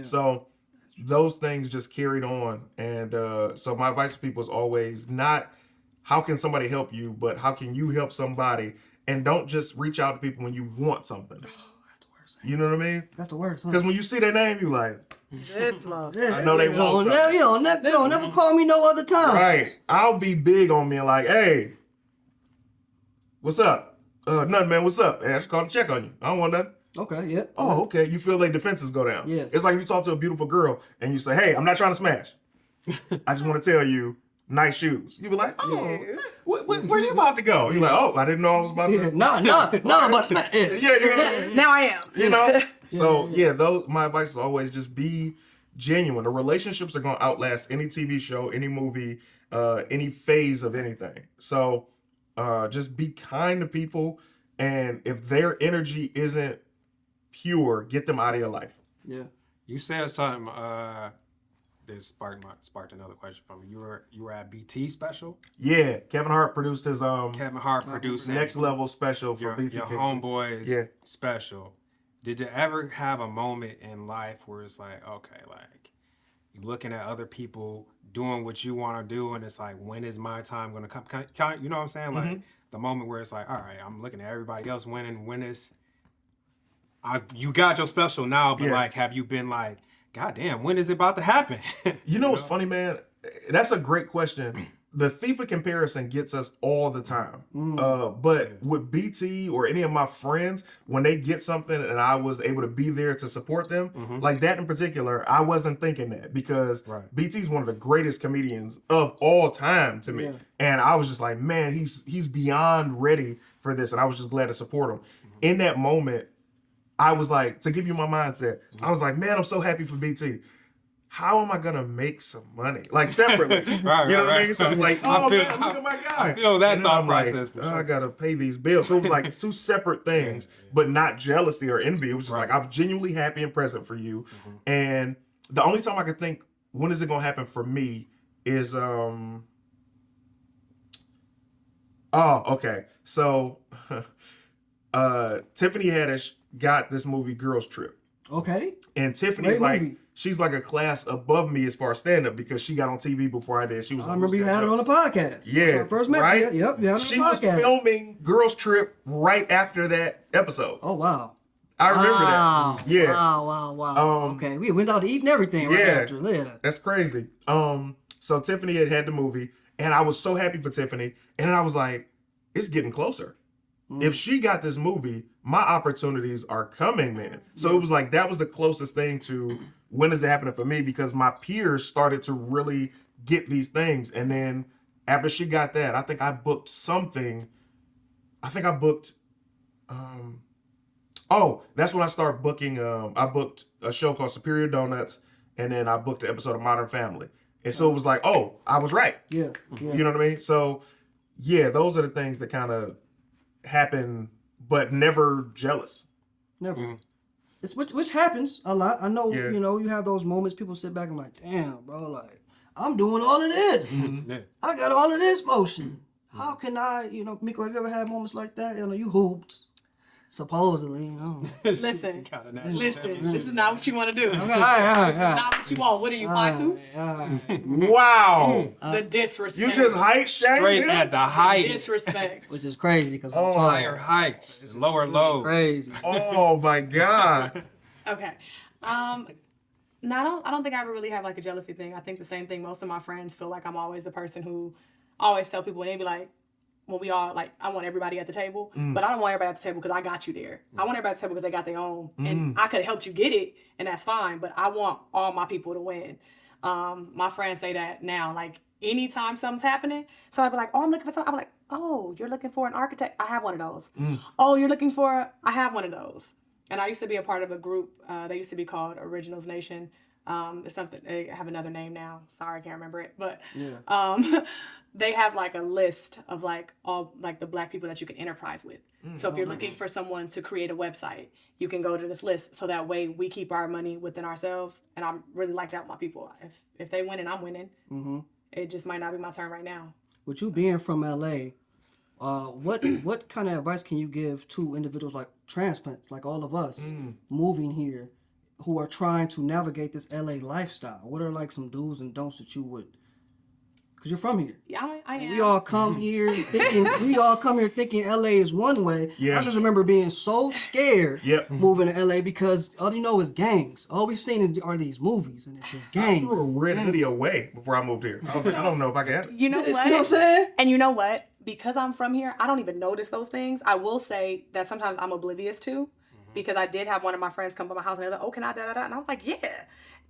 So those things just carried on. And so my advice to people is always not how can somebody help you, but how can you help somebody? And don't just reach out to people when you want something. That's the worst. You know what I mean? That's the worst. Because when you see their name, you like, this month. I know they want something. You don't never call me no other time. Right. I'll be big on me and like, hey, what's up? Nothing, man. What's up? Hey, I just called to check on you. I don't want nothing. Okay, yeah. Oh, okay. You feel like defenses go down. Yeah. It's like if you talk to a beautiful girl and you say, hey, I'm not trying to smash. I just want to tell you, nice shoes. You be like, oh, where you about to go? You're like, oh, I didn't know I was about to. No, I'm about to smash. Yeah. Now I am. You know? So, those my advice is always just be genuine. The relationships are going to outlast any TV show, any movie, any phase of anything. So, just be kind to people. And if their energy isn't pure, get them out of your life. Yeah. You said something that sparked another question from me. You were at BT special? Yeah, Kevin Hart produced his Kevin Hart produced next level special for your BT. Your homeboys special. Did you ever have a moment in life where it's like, okay, like you're looking at other people doing what you want to do, and it's like, when is my time going to come? You know what I'm saying? Like the moment where it's like, all right, I'm looking at everybody else winning. When is you got your special now, but like, have you been like, God damn, when is it about to happen? You know what's funny, man? That's a great question. The thief of comparison gets us all the time. But with BT or any of my friends, when they get something and I was able to be there to support them, like that in particular, I wasn't thinking that because BT's one of the greatest comedians of all time to me. And I was just like, man, he's beyond ready for this. And I was just glad to support him. In that moment, I was like, to give you my mindset, I was like, man, I'm so happy for BT. How am I gonna make some money? Like separately. You know what I mean? So it's like, oh man, look at my guy. I feel that thought process. Like, for sure. I gotta pay these bills. So it was like two separate things, but not jealousy or envy. It was just like, I'm genuinely happy and present for you. And the only time I could think, when is it gonna happen for me is So Tiffany Haddish got this movie Girls Trip. Okay. And Tiffany's she's like a class above me as far as stand-up because she got on TV before I did. She was. I remember you had her on the podcast. Yeah, first met right. Yep, you had her on the podcast. She was filming Girls Trip right after that episode. Oh wow. I remember that. Yeah. Wow. Okay, we went out to eat and everything right after. Yeah. That's crazy. So Tiffany had the movie, and I was so happy for Tiffany, and then I was like, it's getting closer. If she got this movie, my opportunities are coming, man. So it was like, that was the closest thing to when is it happening for me, because my peers started to really get these things. And then after she got that, I think I booked something. That's when I started booking. I booked a show called Superior Donuts, and then I booked an episode of Modern Family. And so it was like, oh, I was right. Yeah. You know what I mean? So yeah, those are the things that kind of happen, but never jealous. Never. It's which happens a lot. I know, you know, you have those moments people sit back and like, damn, bro, like, I'm doing all of this. I got all of this motion. How can I, you know, Miko, have you ever had moments like that? You know, you hooped, supposedly, you know. Listen, this is not what you want to do. Okay, all This right. is not what you want. What are you, 5'2"? Wow. The disrespect. You just height shamed Straight him? at the height. Disrespect. Which is crazy because I'm Higher heights, and lower lows. crazy. Oh my God. Okay. No, I don't think I ever really have like a jealousy thing. I think the same thing. Most of my friends feel like I'm always the person who always tell people, and they be like, when we all like, I want everybody at the table, but I don't want everybody at the table because I got you there. I want everybody at the table because they got their own, and I could have helped you get it, and that's fine. But I want all my people to win. My friends say that now, like anytime something's happening, somebody be like, "Oh, I'm looking for something." I'm like, "Oh, you're looking for an architect? I have one of those." "Oh, you're looking for? I have one of those." And I used to be a part of a group. They used to be called Originals Nation. There's something, they have another name now. Sorry, I can't remember it. But they have like a list of like all like the Black people that you can enterprise with. So if you're looking for someone to create a website, you can go to this list. So that way we keep our money within ourselves. And I really like that with my people. If they win and I'm winning, it just might not be my turn right now. With you being from LA, what kind of advice can you give to individuals like transplants, like all of us, moving here, who are trying to navigate this LA lifestyle? What are like some do's and don'ts that you would? Because you're from here. Yeah, I am. We all come here thinking LA is one way. Yeah. I just remember being so scared Yep. moving to LA because all you know is gangs. All we've seen are these movies and it's just I gangs. threw a red hoodie away before I moved here. I was like, I don't know if I can have it. You know what? See what I'm saying? And you know what? Because I'm from here, I don't even notice those things. I will say that sometimes I'm oblivious to, because I did have one of my friends come by my house and they're like, "Oh, can I da da da?" And I was like, "Yeah."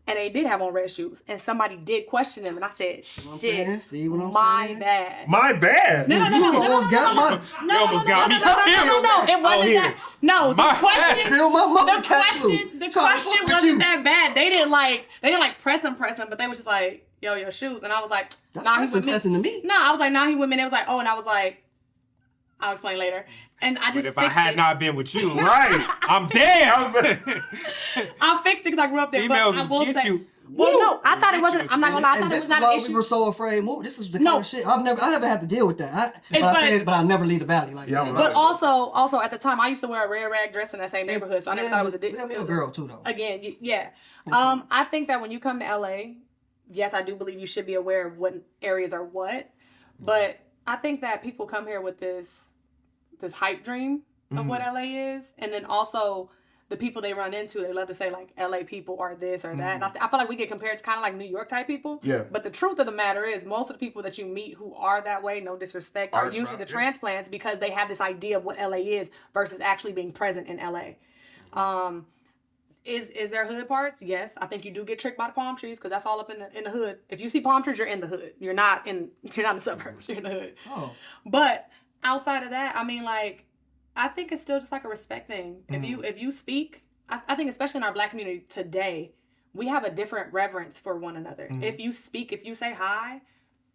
And they did have on red shoes, and somebody did question them, and I said, "Shit, See what I'm my saying? bad." My bad. No, You almost got my You almost got me. No, it wasn't here. that. No, the My question. Peel my mother The cat too. question Trying to fuck with wasn't you. that bad. They didn't like press him, but they was just like, "Yo, your shoes," and I was like, That's "Nah, he with me." pressing to me. No, I was like, "Nah, he with me." And they was like, "Oh," and I was like, "I'll explain later." And I But just if I fixed had it. not been with you, Right. I'm dead. I fixed it because I grew up there. Females but I will will get say, you. well, no, I thought Get it you wasn't. I'm not gonna lie, I And thought it this was is not why an we issue. were so afraid to move. This is the No. kind of shit I never had to deal with that. But I never leave the valley like Yeah, that. right. But also at the time, I used to wear a red rag dress in that same neighborhood, so I never thought it was a dick. Yeah, me a girl too though. Again, yeah. I think that when you come to LA, yes, I do believe you should be aware of what areas are what. But I think that people come here with this hype dream of what LA is, and then also the people they run into, they love to say like LA people are this or that. And I feel like we get compared to kind of like New York type people. Yeah. But the truth of the matter is, most of the people that you meet who are that way, no disrespect, are usually the transplants because they have this idea of what LA is versus actually being present in LA. Is there hood parts? Yes. I think you do get tricked by the palm trees because that's all up in the hood. If you see palm trees, you're in the hood. You're not in the suburbs. You're in the hood. Oh. But outside of that, I mean, like, I think it's still just like a respect thing. If you speak, I think especially in our Black community today, we have a different reverence for one another. If you speak, if you say hi,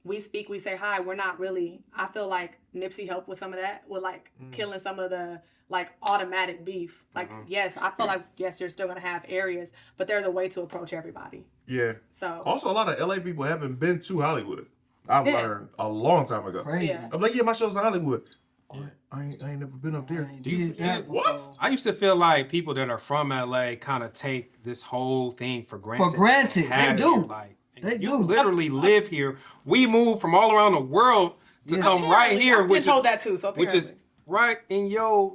we speak, we say hi. We're not really. I feel like Nipsey helped with some of that, with like killing some of the like automatic beef. Like, yes, I feel like yes, you're still gonna have areas, but there's a way to approach everybody. Yeah. So Also, a lot of LA people haven't been to Hollywood. I've learned a long time ago. Crazy. Yeah. I'm like, yeah, my show's in Hollywood. Oh, I ain't never been up there. Do you What? I used to feel like people that are from LA kind of take this whole thing for granted. For granted. Have They here. do. Like, They you do. literally live here. We moved from all around the world to come right here, I've which been told is that too. So which is right in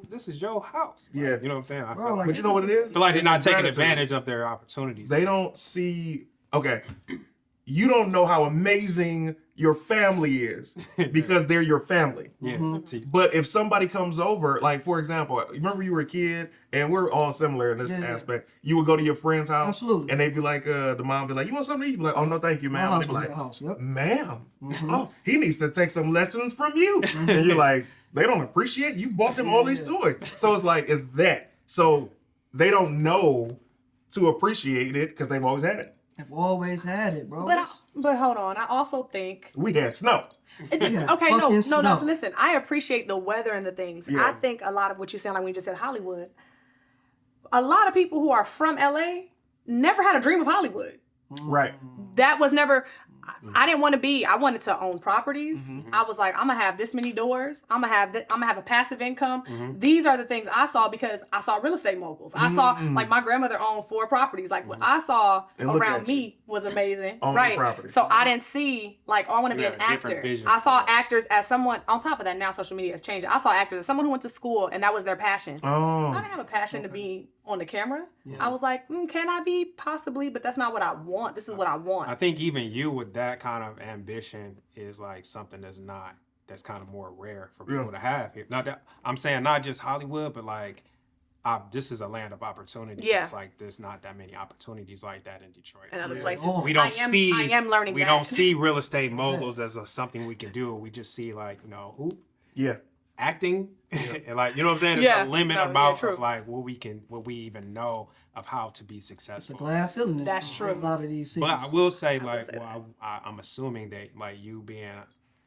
this is your house. Like, Yeah. you know what I'm saying? I Bro, feel like, But you know what it is? I feel like they're not taking Gratitude. advantage of their opportunities. They don't see. Okay, you don't know how amazing your family is because they're your family. yeah. See, But if somebody comes over, like for example, remember you were a kid, and we're all similar in this Yeah. aspect. You would go to your friend's house, Absolutely. and they'd be like, the mom be like, "You want something to eat?" You'd be like, "Oh no, thank you, My ma'am." house They'd be was like, your house. Yep. "Ma'am, oh, he needs to take some lessons from you." And you're like, they don't appreciate you bought them all these toys. So it's like it's that. So they don't know to appreciate it because they've always had it. I've always had it, bro. But hold on, I also think We had snow. Yeah, okay, fucking no, snow. listen. I appreciate the weather and the things. Yeah. I think a lot of what you're saying, like when you just said Hollywood, a lot of people who are from LA never had a dream of Hollywood. Right. That was never. I didn't want to be. I wanted to own properties. I was like, I'm gonna have this many doors. I'm gonna have a passive income. These are the things I saw because I saw real estate moguls. I saw like my grandmother owned 4 properties. Like what I saw And look around at you. me was amazing, Owning right? properties. So I didn't see like, oh, I want to be You an had a different actor. vision I saw for it. actors as someone. On top of that, now social media has changed. I saw actors as someone who went to school and that was their passion. I Oh. didn't have a passion to be on the camera. I was like, can I be? Possibly, but that's not what I want. This is what I want. I think even you with that kind of ambition is like something that's kind of more rare for people to have here. Not that I'm saying not just Hollywood, but like this is a land of opportunity. Yeah. It's like there's not that many opportunities like that in Detroit. And other Yeah. places. Oh. We don't see. I am learning We that. don't see real estate moguls as something we can do. We just see like hoop Yeah. acting, and like you know what I'm saying. There's Yeah. a limit No, yeah, about true. of like what we even know of how to be It's a successful. glass ceiling. That's in true. A lot of these cities. But I will say, like, say I'm assuming that, like, you being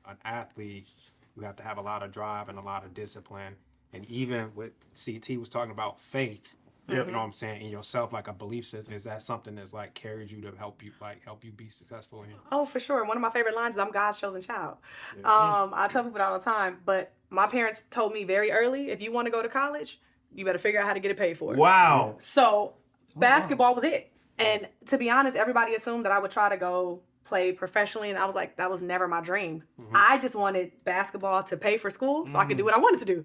an athlete, you have to have a lot of drive and a lot of discipline. And even with CT was talking about faith, you know what I'm saying, in yourself, like a belief system. Is that something that's like carried you to help you be successful in? Oh, for sure. One of my favorite lines is I'm God's chosen child. I tell people that all the time, but my parents told me very early, if you want to go to college, you better figure out how to get it paid for. Wow. So basketball was it. And to be honest, everybody assumed that I would try to go play professionally, and I was like, that was never my dream. I just wanted basketball to pay for school so I could do what I wanted to do.